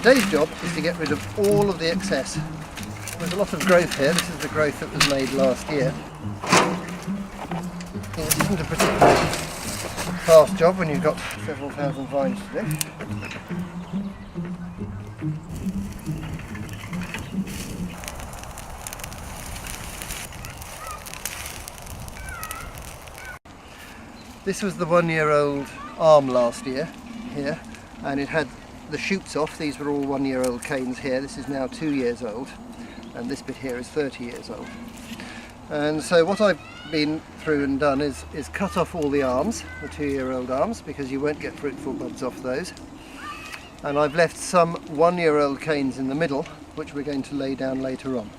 Today's job is to get rid of all of the excess. There's a lot of growth here. This is the growth that was made last year. It isn't a particularly fast job when you've got several thousand vines to do. This was the 1-year-old arm last year here, and it had the shoots off. These were all 1-year-old canes here. This is now 2 years old, and this bit here is 30 years old. And so what I've been through and done is cut off all the arms, the 2-year-old arms, because you won't get fruitful buds off those. And I've left some 1-year-old canes in the middle, which we're going to lay down later on.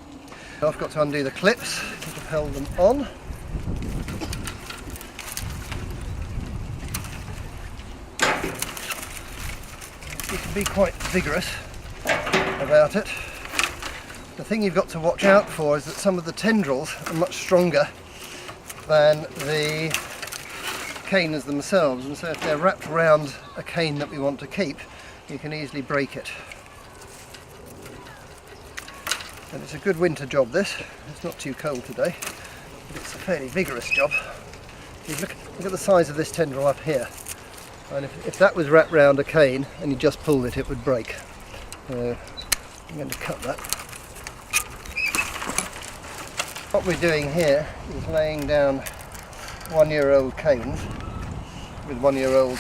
I've got to undo the clips that have held them on. You can be quite vigorous about it. The thing you've got to watch out for is that some of the tendrils are much stronger than the canes themselves, and so if they're wrapped around a cane that we want to keep, you can easily break it. And it's a good winter job, this. It's not too cold today, but it's a fairly vigorous job. You look at the size of this tendril up here. And if that was wrapped round a cane and you just pulled it, it would break. I'm going to cut that. What we're doing here is laying down 1-year-old canes with 1-year-old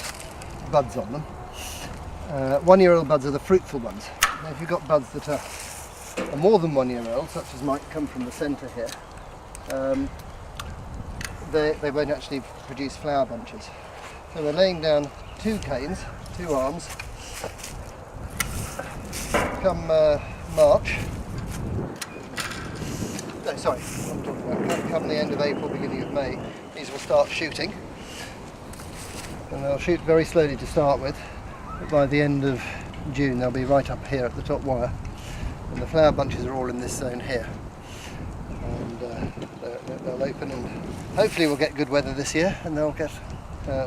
buds on them. 1-year-old buds are the fruitful ones. Now if you've got buds that are more than 1 year old, such as might come from the centre here, they won't actually produce flower bunches. So we're laying down 2 canes, 2 arms. Come March, no sorry, I'm talking about come the end of April, beginning of May, these will start shooting. And they'll shoot very slowly to start with, but by the end of June they'll be right up here at the top wire. And the flower bunches are all in this zone here. And they'll open, and hopefully we'll get good weather this year and they'll get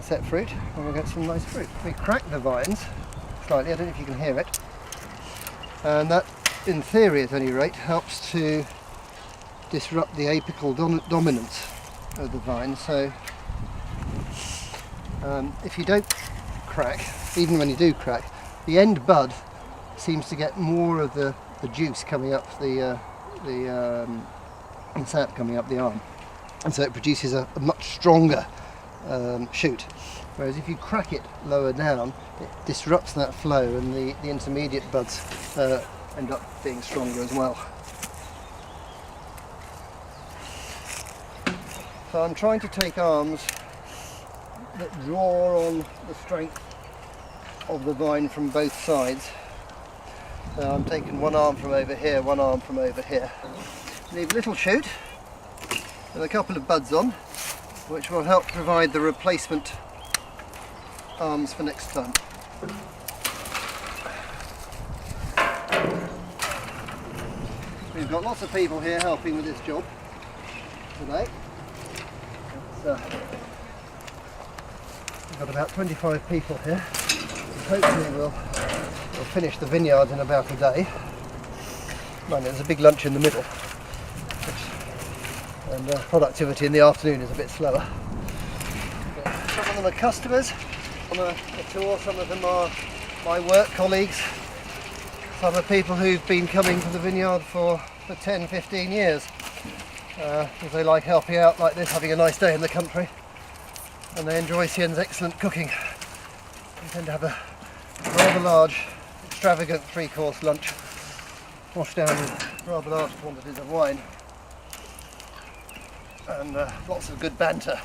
set fruit, and we'll get some nice fruit. We crack the vines slightly, I don't know if you can hear it, and that, in theory at any rate, helps to disrupt the apical dominance of the vine. So if you don't crack, even when you do crack, the end bud seems to get more of the juice coming up the sap coming up the arm, and so it produces a much stronger shoot. Whereas if you crack it lower down, it disrupts that flow, and the intermediate buds end up being stronger as well. So I'm trying to take arms that draw on the strength of the vine from both sides. So I'm taking one arm from over here, one arm from over here. Leave a little shoot with a couple of buds on, which will help provide the replacement arms for next time. We've got lots of people here helping with this job today. We've got about 25 people here. Hopefully we'll finish the vineyard in about a day. Mind, there's a big lunch in the middle, and productivity in the afternoon is a bit slower. Some of them are customers on a tour, some of them are my work colleagues, some are people who've been coming to the vineyard for 10-15 years. Because they like helping out like this, having a nice day in the country, and they enjoy Sien's excellent cooking. We tend to have a rather large, extravagant 3-course lunch, washed down with rather large quantities of wine, and lots of good banter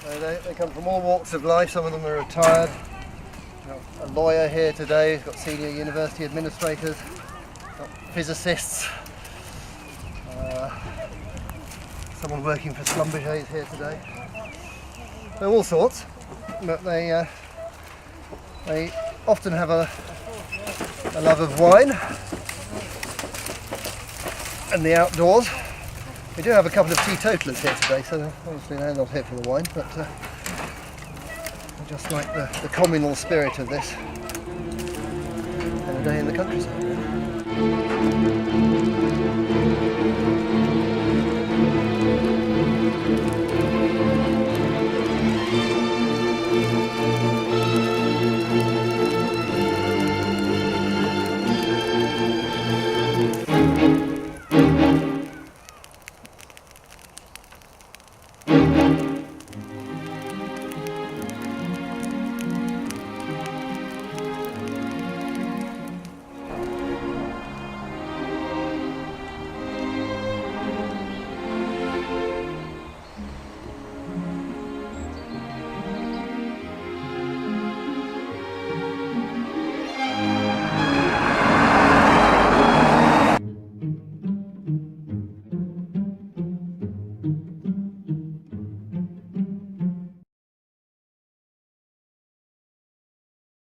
So they come from all walks of life. Some of them are retired. Got a lawyer here today. We've got senior university administrators, got physicists, someone working for Schlumberger is here today. So all sorts, but they often have a love of wine and the outdoors. We do have a couple of teetotalers here today, so obviously they're not here for the wine, but I just like the communal spirit of this and a day in the countryside.